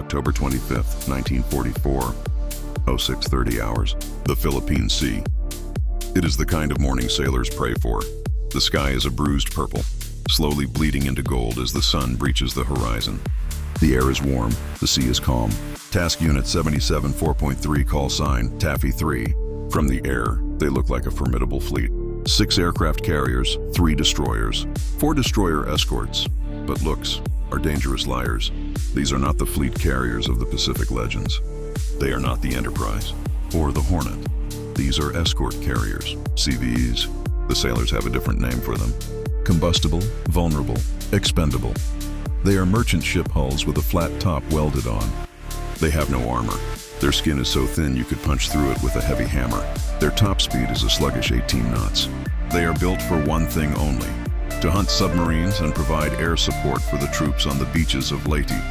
October 25th, 1944, 06:30 hours, the Philippine Sea. It is the kind of morning sailors pray for. The sky is a bruised purple, slowly bleeding into gold as the sun breaches the horizon. The air is warm, the sea is calm. Task Unit 77 4.3 call sign, Taffy 3. From the air, they look like a formidable fleet. 6 aircraft carriers, 3 destroyers, 4 destroyer escorts. But looks are dangerous liars. These are not the fleet carriers of the Pacific legends. They are not the Enterprise or the Hornet. These are escort carriers, CVEs. The sailors have a different name for them. Combustible, vulnerable, expendable. They are merchant ship hulls with a flat top welded on. They have no armor. Their skin is so thin you could punch through it with a heavy hammer. Their top speed is a sluggish 18 knots. They are built for one thing only: to hunt submarines and provide air support for the troops on the beaches of Leyte.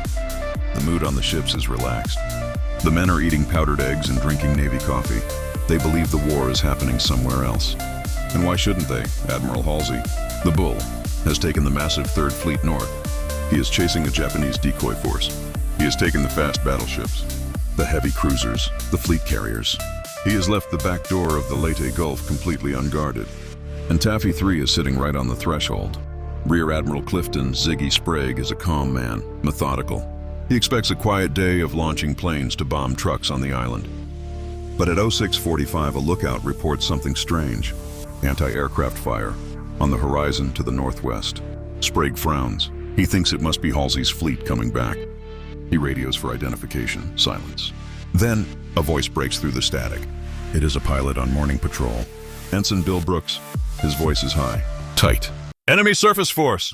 The mood on the ships is relaxed. The men are eating powdered eggs and drinking Navy coffee. They believe the war is happening somewhere else. And why shouldn't they? Admiral Halsey, the Bull, has taken the massive Third Fleet north. He is chasing a Japanese decoy force. He has taken the fast battleships, the heavy cruisers, the fleet carriers. He has left the back door of the Leyte Gulf completely unguarded. And Taffy 3 is sitting right on the threshold. Rear Admiral Clifton Sprague is a calm man, methodical. He expects a quiet day of launching planes to bomb trucks on the island. But at 06:45, a lookout reports something strange. Anti-aircraft fire on the horizon to the northwest. Sprague frowns. He thinks it must be Halsey's fleet coming back. He radios for identification. Silence. Then, a voice breaks through the static. It is a pilot on morning patrol. Ensign Bill Brooks. His voice is high. Tight. Enemy surface force!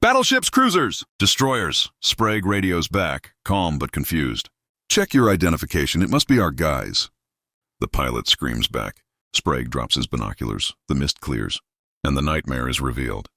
Battleships, cruisers! Destroyers! Sprague radios back, calm but confused. Check your identification, it must be our guys. The pilot screams back. Sprague drops his binoculars. The mist clears, and the nightmare is revealed.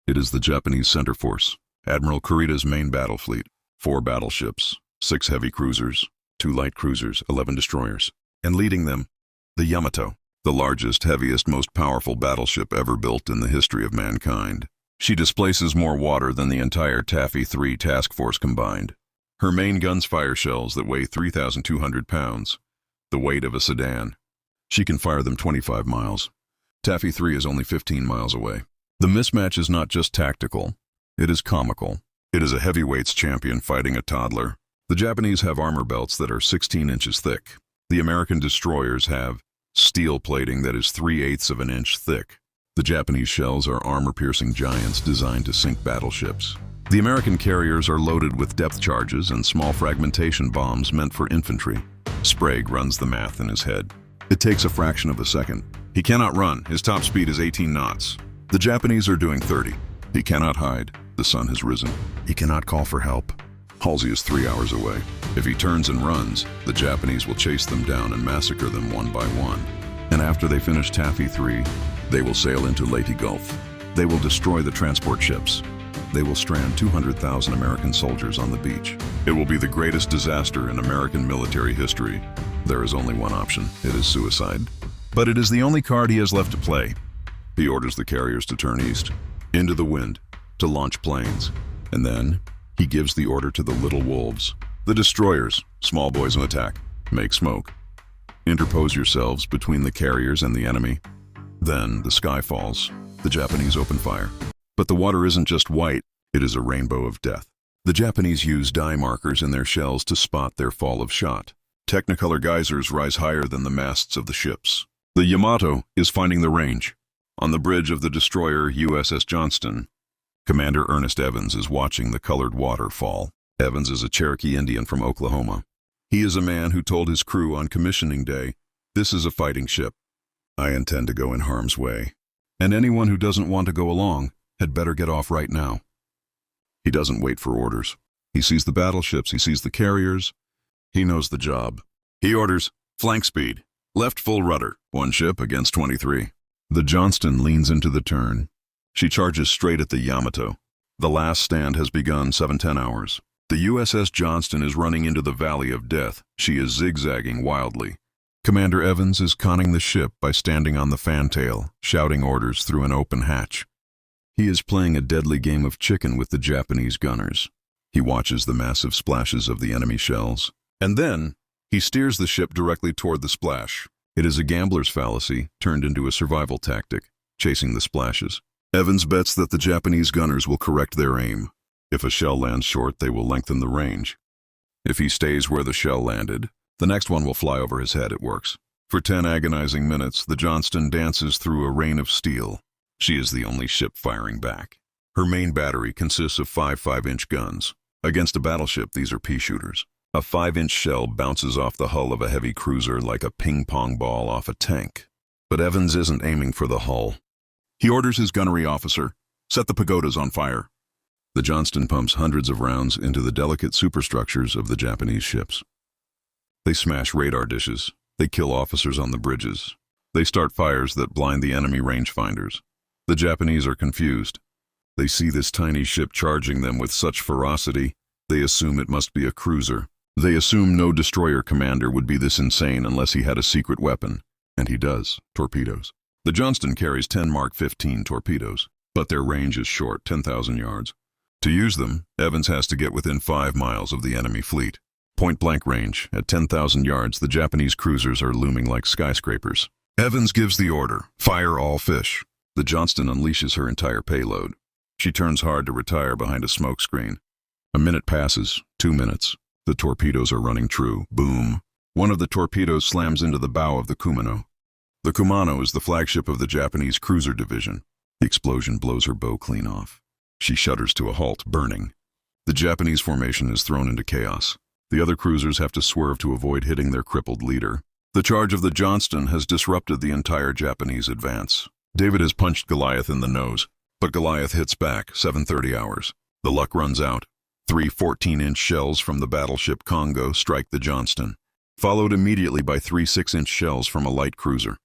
It is the Japanese center force, Admiral Kurita's main battle fleet. 4 battleships, 6 heavy cruisers, 2 light cruisers, 11 destroyers. And leading them, the Yamato, the largest, heaviest, most powerful battleship ever built in the history of mankind. She displaces more water than the entire Taffy 3 task force combined. Her main guns fire shells that weigh 3,200 pounds, the weight of a sedan. She can fire them 25 miles. Taffy 3 is only 15 miles away. The mismatch is not just tactical, it is comical. It is a heavyweights champion fighting a toddler. The Japanese have armor belts that are 16 inches thick. The American destroyers have steel plating that is 3/8 of an inch thick. The Japanese shells are armor-piercing giants designed to sink battleships. The American carriers are loaded with depth charges and small fragmentation bombs meant for infantry. Sprague runs the math in his head. It takes a fraction of a second. He cannot run. His top speed is 18 knots. The Japanese are doing 30. He cannot hide. The sun has risen. He cannot call for help. Halsey is 3 hours away. If he turns and runs, the Japanese will chase them down and massacre them one by one. And after they finish Taffy 3, they will sail into Leyte Gulf. They will destroy the transport ships. They will strand 200,000 American soldiers on the beach. It will be the greatest disaster in American military history. There is only one option. It is suicide. But it is the only card he has left to play. He orders the carriers to turn east, into the wind, to launch planes. And then, he gives the order to the little wolves. The destroyers, small boys in attack, make smoke. Interpose yourselves between the carriers and the enemy. Then, the sky falls. The Japanese open fire. But the water isn't just white, it is a rainbow of death. The Japanese use dye markers in their shells to spot their fall of shot. Technicolor geysers rise higher than the masts of the ships. The Yamato is finding the range. On the bridge of the destroyer USS Johnston, Commander Ernest Evans is watching the colored water fall. Evans is a Cherokee Indian from Oklahoma. He is a man who told his crew on commissioning day, "This is a fighting ship. I intend to go in harm's way. And anyone who doesn't want to go along had better get off right now." He doesn't wait for orders. He sees the battleships, he sees the carriers. He knows the job. He orders, "Flank speed. Left full rudder. 1 ship against 23. The Johnston leans into the turn. She charges straight at the Yamato. The last stand has begun 7:10 hours. The USS Johnston is running into the Valley of Death. She is zigzagging wildly. Commander Evans is conning the ship by standing on the fantail, shouting orders through an open hatch. He is playing a deadly game of chicken with the Japanese gunners. He watches the massive splashes of the enemy shells. And then, he steers the ship directly toward the splash. It is a gambler's fallacy turned into a survival tactic, chasing the splashes. Evans bets that the Japanese gunners will correct their aim. If a shell lands short, they will lengthen the range. If he stays where the shell landed, the next one will fly over his head. It works. For 10 agonizing minutes, the Johnston dances through a rain of steel. She is the only ship firing back. Her main battery consists of 5 5-inch guns. Against a battleship, these are pea shooters. A 5-inch shell bounces off the hull of a heavy cruiser like a ping-pong ball off a tank. But Evans isn't aiming for the hull. He orders his gunnery officer, "Set the pagodas on fire." The Johnston pumps hundreds of rounds into the delicate superstructures of the Japanese ships. They smash radar dishes. They kill officers on the bridges. They start fires that blind the enemy rangefinders. The Japanese are confused. They see this tiny ship charging them with such ferocity, they assume it must be a cruiser. They assume no destroyer commander would be this insane unless he had a secret weapon. And he does, torpedoes. The Johnston carries 10 Mark 15 torpedoes, but their range is short, 10,000 yards. To use them, Evans has to get within 5 miles of the enemy fleet. Point-blank range, at 10,000 yards, the Japanese cruisers are looming like skyscrapers. Evans gives the order, "Fire all fish." The Johnston unleashes her entire payload. She turns hard to retire behind a smoke screen. A minute passes, 2 minutes. The torpedoes are running true. Boom. One of the torpedoes slams into the bow of the Kumano. The Kumano is the flagship of the Japanese cruiser division. The explosion blows her bow clean off. She shudders to a halt, burning. The Japanese formation is thrown into chaos. The other cruisers have to swerve to avoid hitting their crippled leader. The charge of the Johnston has disrupted the entire Japanese advance. David has punched Goliath in the nose, but Goliath hits back, 7:30 hours. The luck runs out. 3 14-inch shells from the battleship Congo strike the Johnston, followed immediately by 3 6-inch shells from a light cruiser.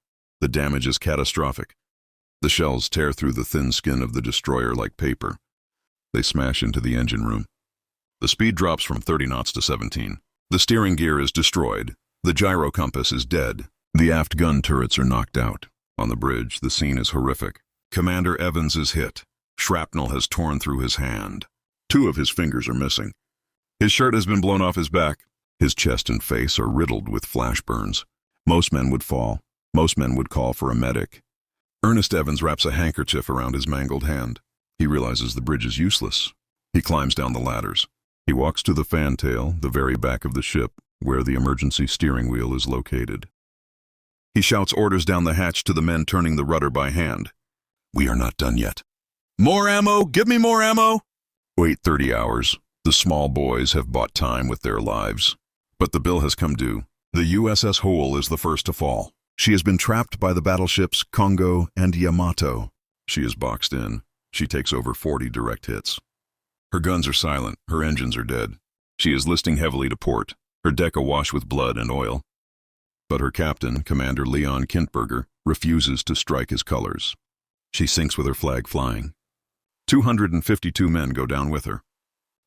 The damage is catastrophic. The shells tear through the thin skin of the destroyer like paper. They smash into the engine room. The speed drops from 30 knots to 17. The steering gear is destroyed. The gyro compass is dead. The aft gun turrets are knocked out. On the bridge, the scene is horrific. Commander Evans is hit. Shrapnel has torn through his hand. 2 of his fingers are missing. His shirt has been blown off his back. His chest and face are riddled with flash burns. Most men would fall. Most men would call for a medic. Ernest Evans wraps a handkerchief around his mangled hand. He realizes the bridge is useless. He climbs down the ladders. He walks to the fantail, the very back of the ship, where the emergency steering wheel is located. He shouts orders down the hatch to the men turning the rudder by hand. "We are not done yet." "More ammo! Give me more ammo!" Wait 30 hours. The small boys have bought time with their lives. But the bill has come due. The USS Whole is the first to fall. She has been trapped by the battleships Congo and Yamato. She is boxed in. She takes over 40 direct hits. Her guns are silent. Her engines are dead. She is listing heavily to port, her deck awash with blood and oil. But her captain, Commander Leon Kintberger, refuses to strike his colors. She sinks with her flag flying. 252 men go down with her.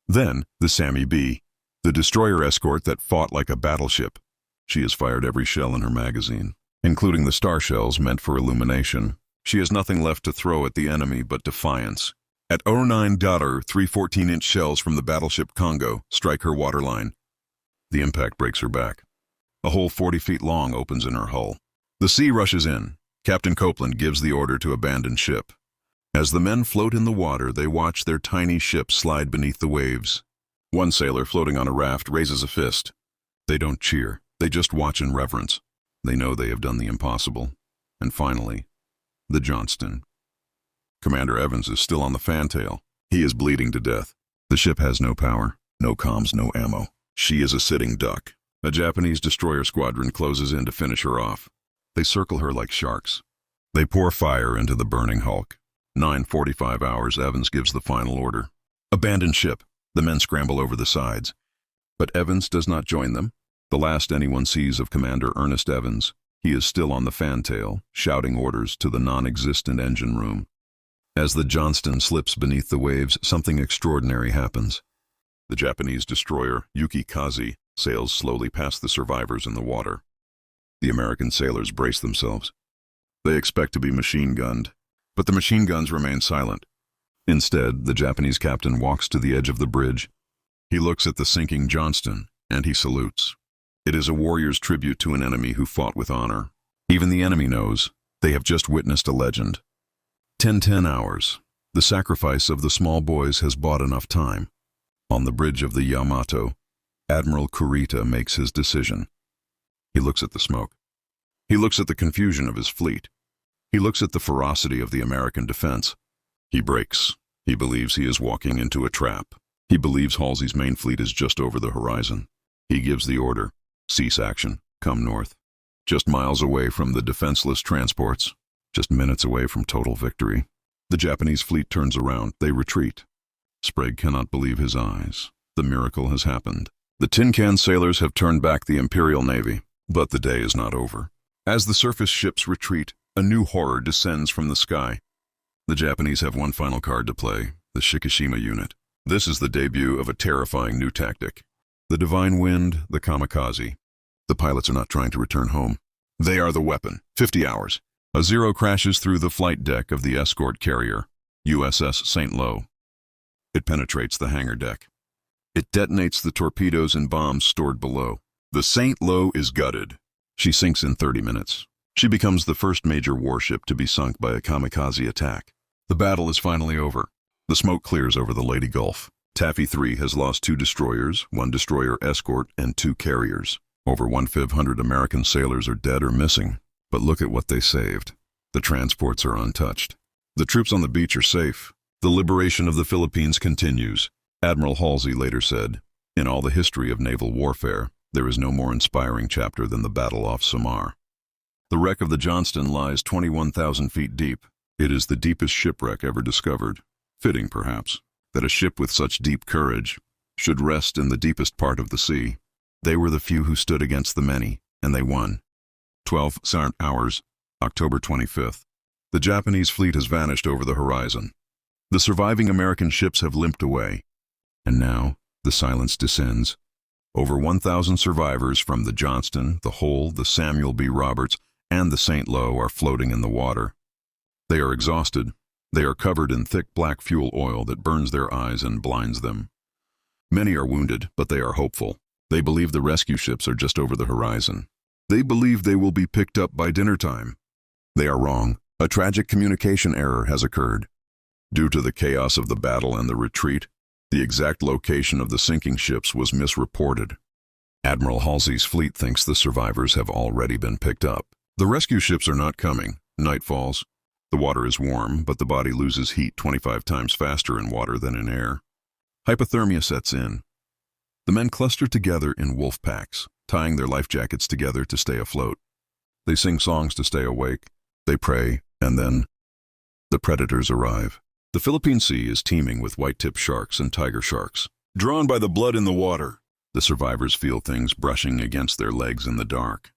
Then, the Sammy B, the destroyer escort that fought like a battleship. She has fired every shell in her magazine, including the star shells meant for illumination. She has nothing left to throw at the enemy but defiance. At 09 Daughter, 3 14-inch shells from the battleship Congo strike her waterline. The impact breaks her back. A hole 40 feet long opens in her hull. The sea rushes in. Captain Copeland gives the order to abandon ship. As the men float in the water, they watch their tiny ship slide beneath the waves. One sailor floating on a raft raises a fist. They don't cheer. They just watch in reverence. They know they have done the impossible. And finally, the Johnston. Commander Evans is still on the fantail. He is bleeding to death. The ship has no power, no comms, no ammo. She is a sitting duck. A Japanese destroyer squadron closes in to finish her off. They circle her like sharks. They pour fire into the burning hulk. 9:45 hours, Evans gives the final order. Abandon ship. The men scramble over the sides. But Evans does not join them. The last anyone sees of Commander Ernest Evans, he is still on the fantail, shouting orders to the non-existent engine room. As the Johnston slips beneath the waves, something extraordinary happens. The Japanese destroyer, Yuki Kazi, sails slowly past the survivors in the water. The American sailors brace themselves. They expect to be machine-gunned, but the machine guns remain silent. Instead, the Japanese captain walks to the edge of the bridge. He looks at the sinking Johnston, and he salutes. It is a warrior's tribute to an enemy who fought with honor. Even the enemy knows they have just witnessed a legend. 10 hours. The sacrifice of the small boys has bought enough time. On the bridge of the Yamato, Admiral Kurita makes his decision. He looks at the smoke. He looks at the confusion of his fleet. He looks at the ferocity of the American defense. He breaks. He believes he is walking into a trap. He believes Halsey's main fleet is just over the horizon. He gives the order, cease action, come north. Just miles away from the defenseless transports, just minutes away from total victory. The Japanese fleet turns around. They retreat. Sprague cannot believe his eyes. The miracle has happened. The tin can sailors have turned back the Imperial Navy, but the day is not over. As the surface ships retreat, a new horror descends from the sky. The Japanese have one final card to play, the Shikishima unit. This is the debut of a terrifying new tactic. The divine wind, the kamikaze. The pilots are not trying to return home. They are the weapon. 50 hours. A Zero crashes through the flight deck of the escort carrier, USS St. Lo. It penetrates the hangar deck. It detonates the torpedoes and bombs stored below. The St. Lo is gutted. She sinks in 30 minutes. She becomes the first major warship to be sunk by a kamikaze attack. The battle is finally over. The smoke clears over the Lady Gulf. Taffy 3 has lost 2 destroyers, 1 destroyer escort, and 2 carriers. Over 1,500 American sailors are dead or missing. But look at what they saved. The transports are untouched. The troops on the beach are safe. The liberation of the Philippines continues. Admiral Halsey later said, "In all the history of naval warfare, there is no more inspiring chapter than the battle off Samar." The wreck of the Johnston lies 21,000 feet deep. It is the deepest shipwreck ever discovered. Fitting, perhaps, that a ship with such deep courage should rest in the deepest part of the sea. They were the few who stood against the many, and they won. 12 hours, October 25th. The Japanese fleet has vanished over the horizon. The surviving American ships have limped away. And now, the silence descends. Over 1,000 survivors from the Johnston, the Hull, the Samuel B. Roberts, and the St. Lo are floating in the water. They are exhausted. They are covered in thick black fuel oil that burns their eyes and blinds them. Many are wounded, but they are hopeful. They believe the rescue ships are just over the horizon. They believe they will be picked up by dinner time. They are wrong. A tragic communication error has occurred. Due to the chaos of the battle and the retreat, the exact location of the sinking ships was misreported. Admiral Halsey's fleet thinks the survivors have already been picked up. The rescue ships are not coming. Night falls. The water is warm, but the body loses heat 25 times faster in water than in air. Hypothermia sets in. The men cluster together in wolf packs, tying their life jackets together to stay afloat. They sing songs to stay awake. They pray, and then the predators arrive. The Philippine Sea is teeming with white-tipped sharks and tiger sharks. Drawn by the blood in the water, the survivors feel things brushing against their legs in the dark.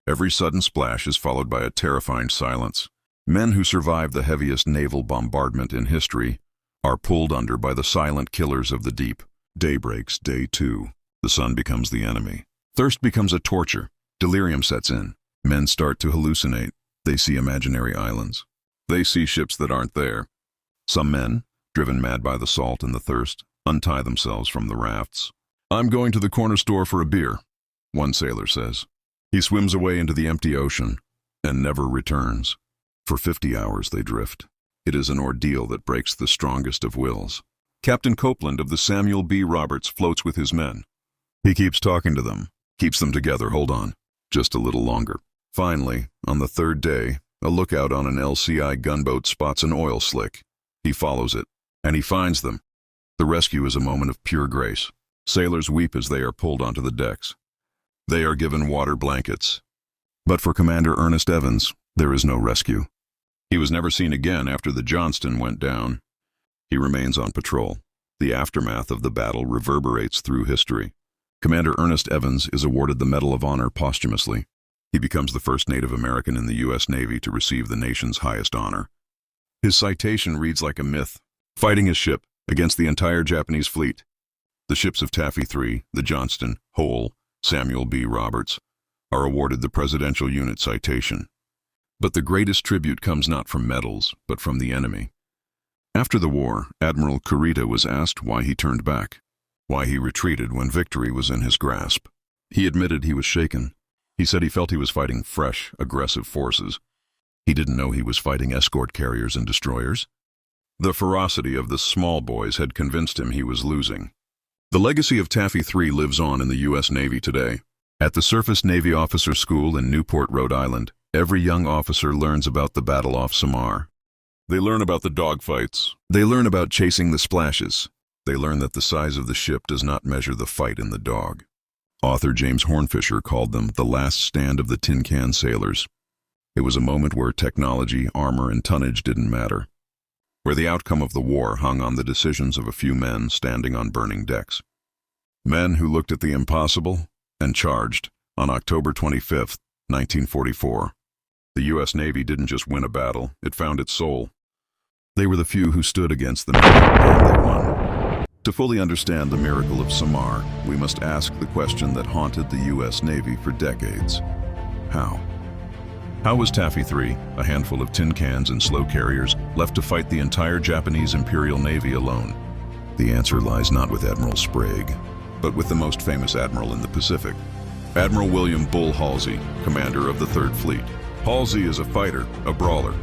Every sudden splash is followed by a terrifying silence. Men who survived the heaviest naval bombardment in history are pulled under by the silent killers of the deep. Day breaks, day 2. The sun becomes the enemy. Thirst becomes a torture. Delirium sets in. Men start to hallucinate. They see imaginary islands. They see ships that aren't there. Some men, driven mad by the salt and the thirst, untie themselves from the rafts. "I'm going to the corner store for a beer," one sailor says. He swims away into the empty ocean and never returns. For 50 hours they drift. It is an ordeal that breaks the strongest of wills. Captain Copeland of the Samuel B. Roberts floats with his men. He keeps talking to them, keeps them together. Hold on, just a little longer. Finally, on the 3rd day, a lookout on an LCI gunboat spots an oil slick. He follows it, and he finds them. The rescue is a moment of pure grace. Sailors weep as they are pulled onto the decks. They are given water blankets. But for Commander Ernest Evans, there is no rescue. He was never seen again after the Johnston went down. He remains on patrol. The aftermath of the battle reverberates through history. Commander Ernest Evans is awarded the Medal of Honor posthumously. He becomes the first Native American in the U.S. Navy to receive the nation's highest honor. His citation reads like a myth, fighting his ship against the entire Japanese fleet. The ships of Taffy 3, the Johnston, Hull, Samuel B. Roberts, are awarded the Presidential Unit Citation. But the greatest tribute comes not from medals, but from the enemy. After the war, Admiral Kurita was asked why he turned back. why he retreated when victory was in his grasp. He admitted he was shaken. He said he felt he was fighting fresh, aggressive forces. He didn't know he was fighting escort carriers and destroyers. The ferocity of the small boys had convinced him he was losing. The legacy of Taffy 3 lives on in the U.S. Navy today. At the Surface Navy Officer School in Newport, Rhode Island, every young officer learns about the battle off Samar. They learn about the dogfights. They learn about chasing the splashes. They learn that the size of the ship does not measure the fight in the dog. Author James Hornfisher called them the last stand of the tin can sailors. It was a moment where technology, armor, and tonnage didn't matter, where the outcome of the war hung on the decisions of a few men standing on burning decks. Men who looked at the impossible and charged on October 25, 1944. The U.S. Navy didn't just win a battle, it found its soul. They were the few who stood against the many, and they won. To fully understand the miracle of Samar, we must ask the question that haunted the U.S. Navy for decades. How? How was Taffy 3, a handful of tin cans and slow carriers, left to fight the entire Japanese Imperial Navy alone? The answer lies not with Admiral Sprague, but with the most famous admiral in the Pacific, Admiral William Bull Halsey, commander of the Third Fleet. Halsey is a fighter, a brawler.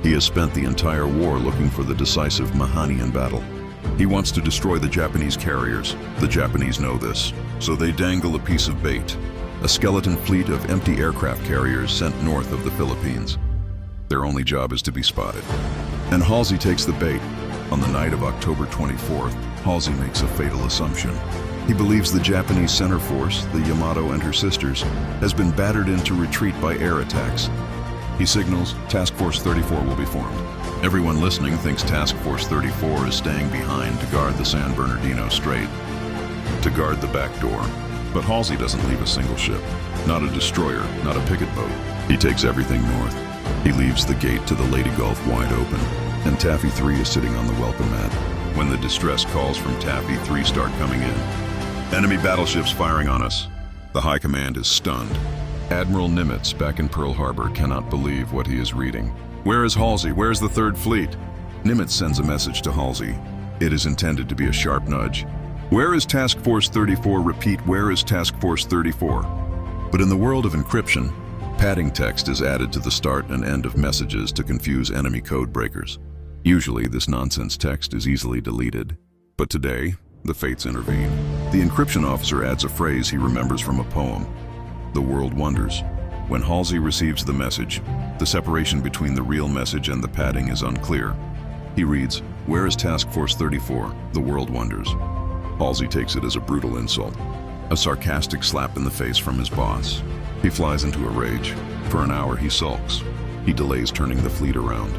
He has spent the entire war looking for the decisive Mahanian battle. He wants to destroy the Japanese carriers. The Japanese know this, so they dangle a piece of bait, a skeleton fleet of empty aircraft carriers sent north of the Philippines. Their only job is to be spotted. And Halsey takes the bait. On the night of October 24th, Halsey makes a fatal assumption. He believes the Japanese center force, the Yamato and her sisters, has been battered into retreat by air attacks. He signals Task Force 34 will be formed. Everyone listening thinks Task Force 34 is staying behind to guard the San Bernardino Strait, to guard the back door. But Halsey doesn't leave a single ship, not a destroyer, not a picket boat. He takes everything north. He leaves the gate to the Lady Gulf wide open, and Taffy 3 is sitting on the welcome mat when the distress calls from Taffy 3 start coming in. Enemy battleships firing on us. The high command is stunned. Admiral Nimitz, back in Pearl Harbor, cannot believe what he is reading. Where is Halsey? Where's the Third Fleet? Nimitz sends a message to Halsey. It is intended to be a sharp nudge. Where is Task Force 34? Repeat, where is Task Force 34? But in the world of encryption, padding text is added to the start and end of messages to confuse enemy code breakers. Usually, this nonsense text is easily deleted. But today, the fates intervene. The encryption officer adds a phrase he remembers from a poem. The world wonders. When Halsey receives the message, the separation between the real message and the padding is unclear. He reads, "Where is Task Force 34? The world wonders." Halsey takes it as a brutal insult, a sarcastic slap in the face from his boss. He flies into a rage. For an hour he sulks. He delays turning the fleet around.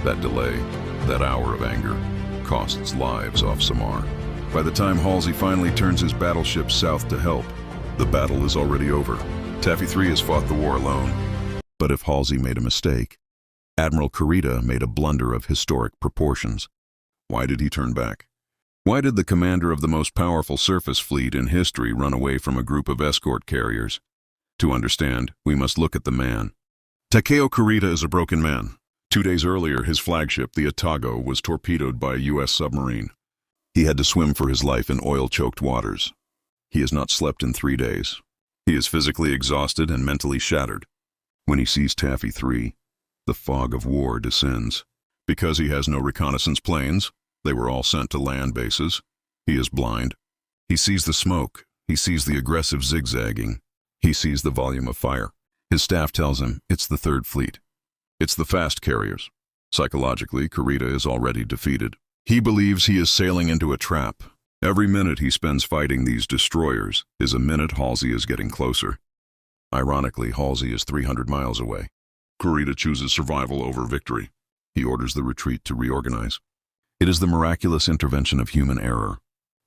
That delay, that hour of anger, costs lives off Samar. By the time Halsey finally turns his battleship south to help, the battle is already over. Taffy 3 has fought the war alone. But if Halsey made a mistake, Admiral Kurita made a blunder of historic proportions. Why did he turn back? Why did the commander of the most powerful surface fleet in history run away from a group of escort carriers? To understand, we must look at the man. Takeo Kurita is a broken man. 2 days earlier, his flagship, the Otago, was torpedoed by a U.S. submarine. He had to swim for his life in oil-choked waters. He has not slept in 3 days. He is physically exhausted and mentally shattered. When he sees Taffy 3, the fog of war descends. Because he has no reconnaissance planes, they were all sent to land bases. He is blind. He sees the smoke. He sees the aggressive zigzagging. He sees the volume of fire. His staff tells him it's the Third Fleet. It's the fast carriers. Psychologically, Kurita is already defeated. He believes he is sailing into a trap. Every minute he spends fighting these destroyers is a minute Halsey is getting closer. Ironically, Halsey is 300 miles away. Kurita chooses survival over victory. He orders the retreat to reorganize. It is the miraculous intervention of human error.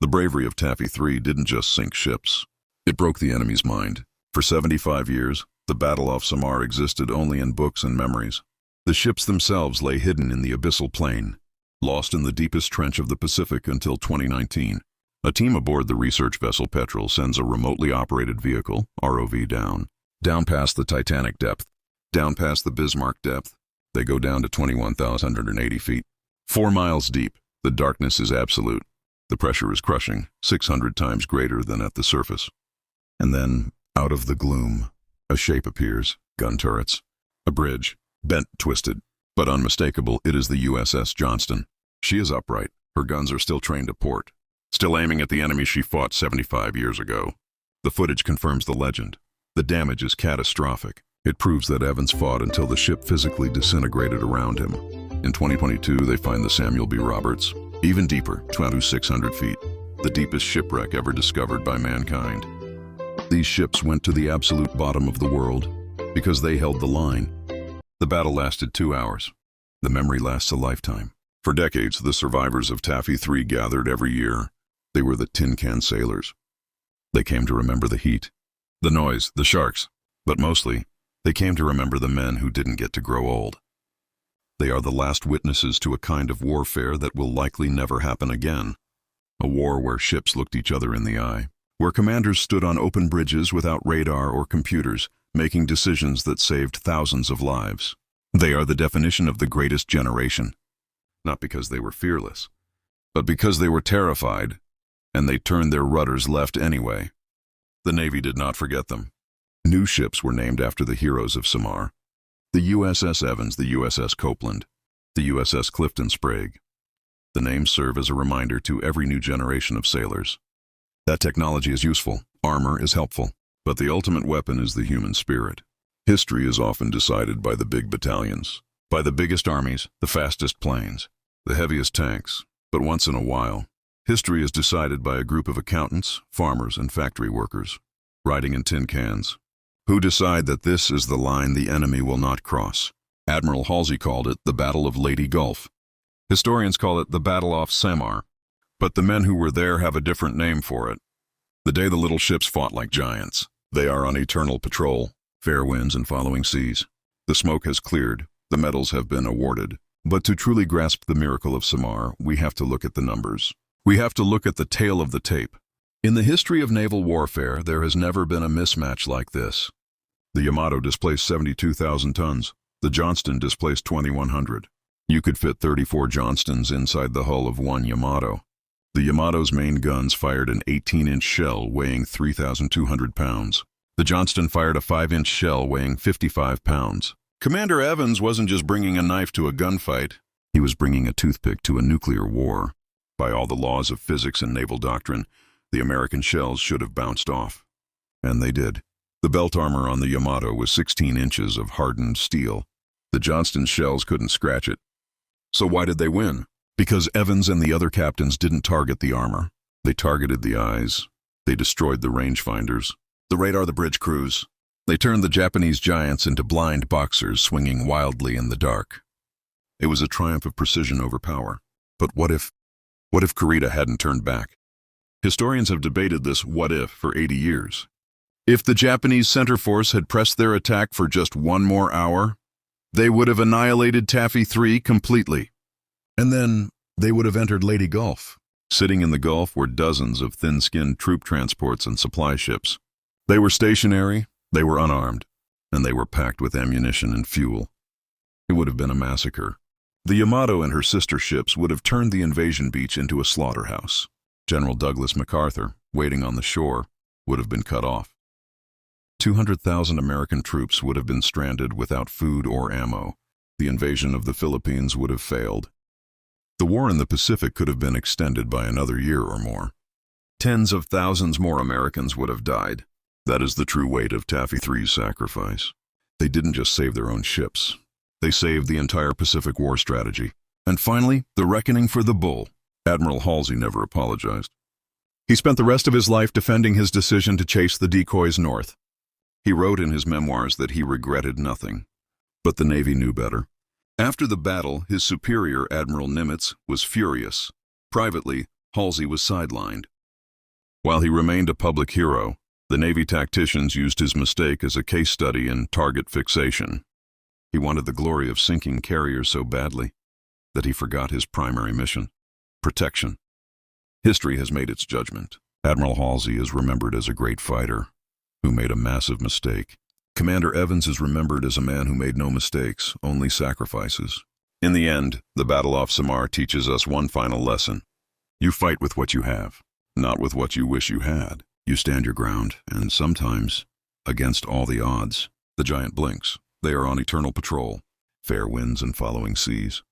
The bravery of Taffy 3 didn't just sink ships. It broke the enemy's mind. For 75 years, the battle off Samar existed only in books and memories. The ships themselves lay hidden in the abyssal plain, lost in the deepest trench of the Pacific until 2019. A team aboard the research vessel Petrel sends a remotely operated vehicle, ROV, down past the Titanic depth, down past the Bismarck depth. They go down to 21,180 feet. 4 miles deep, the darkness is absolute. The pressure is crushing, 600 times greater than at the surface. And then, out of the gloom, a shape appears. Gun turrets. A bridge. Bent, twisted, but unmistakable. It is the USS Johnston. She is upright. Her guns are still trained to port. Still aiming at the enemy she fought 75 years ago. The footage confirms the legend. The damage is catastrophic. It proves that Evans fought until the ship physically disintegrated around him. In 2022, they find the Samuel B. Roberts, even deeper, 2,600 feet, the deepest shipwreck ever discovered by mankind. These ships went to the absolute bottom of the world because they held the line. The battle lasted 2 hours. The memory lasts a lifetime. For decades, the survivors of Taffy 3 gathered every year. They were the tin can sailors. They came to remember the heat, the noise, the sharks, but mostly, they came to remember the men who didn't get to grow old. They are the last witnesses to a kind of warfare that will likely never happen again. A war where ships looked each other in the eye, where commanders stood on open bridges without radar or computers, making decisions that saved thousands of lives. They are the definition of the greatest generation. Not because they were fearless, but because they were terrified, and they turned their rudders left anyway. The Navy did not forget them. New ships were named after the heroes of Samar. The USS Evans, the USS Copeland, the USS Clifton Sprague. The names serve as a reminder to every new generation of sailors. That technology is useful, armor is helpful, but the ultimate weapon is the human spirit. History is often decided by the big battalions, by the biggest armies, the fastest planes, the heaviest tanks, but once in a while, history is decided by a group of accountants, farmers, and factory workers, riding in tin cans, who decide that this is the line the enemy will not cross. Admiral Halsey called it the Battle of Lady Gulf. Historians call it the Battle off Samar, but the men who were there have a different name for it. The day the little ships fought like giants. They are on eternal patrol, fair winds and following seas. The smoke has cleared, the medals have been awarded. But to truly grasp the miracle of Samar, we have to look at the numbers. We have to look at the tail of the tape. In the history of naval warfare, there has never been a mismatch like this. The Yamato displaced 72,000 tons. The Johnston displaced 2,100. You could fit 34 Johnstons inside the hull of one Yamato. The Yamato's main guns fired an 18-inch shell weighing 3,200 pounds. The Johnston fired a 5-inch shell weighing 55 pounds. Commander Evans wasn't just bringing a knife to a gunfight. He was bringing a toothpick to a nuclear war. By all the laws of physics and naval doctrine, the American shells should have bounced off. And they did. The belt armor on the Yamato was 16 inches of hardened steel. The Johnston's shells couldn't scratch it. So why did they win? Because Evans and the other captains didn't target the armor. They targeted the eyes. They destroyed the rangefinders, the radar, the bridge crews. They turned the Japanese giants into blind boxers swinging wildly in the dark. It was a triumph of precision over power. But what if Kurita hadn't turned back? Historians have debated this what if for 80 years. If the Japanese center force had pressed their attack for just one more hour, they would have annihilated Taffy 3 completely. And then they would have entered Lady Gulf. Sitting in the Gulf were dozens of thin-skinned troop transports and supply ships. They were stationary, they were unarmed, and they were packed with ammunition and fuel. It would have been a massacre. The Yamato and her sister ships would have turned the invasion beach into a slaughterhouse. General Douglas MacArthur, waiting on the shore, would have been cut off. 200,000 American troops would have been stranded without food or ammo. The invasion of the Philippines would have failed. The war in the Pacific could have been extended by another year or more. Tens of thousands more Americans would have died. That is the true weight of Taffy 3's sacrifice. They didn't just save their own ships. They saved the entire Pacific War strategy. And finally, the reckoning for the bull. Admiral Halsey never apologized. He spent the rest of his life defending his decision to chase the decoys north. He wrote in his memoirs that he regretted nothing. But the Navy knew better. After the battle, his superior, Admiral Nimitz, was furious. Privately, Halsey was sidelined. While he remained a public hero, the Navy tacticians used his mistake as a case study in target fixation. He wanted the glory of sinking carriers so badly that he forgot his primary mission: protection. History has made its judgment. Admiral Halsey is remembered as a great fighter who made a massive mistake. Commander Evans is remembered as a man who made no mistakes, only sacrifices. In the end, the Battle off Samar teaches us one final lesson. You fight with what you have, not with what you wish you had. You stand your ground, and sometimes, against all the odds, the giant blinks. They are on eternal patrol. Fair winds and following seas.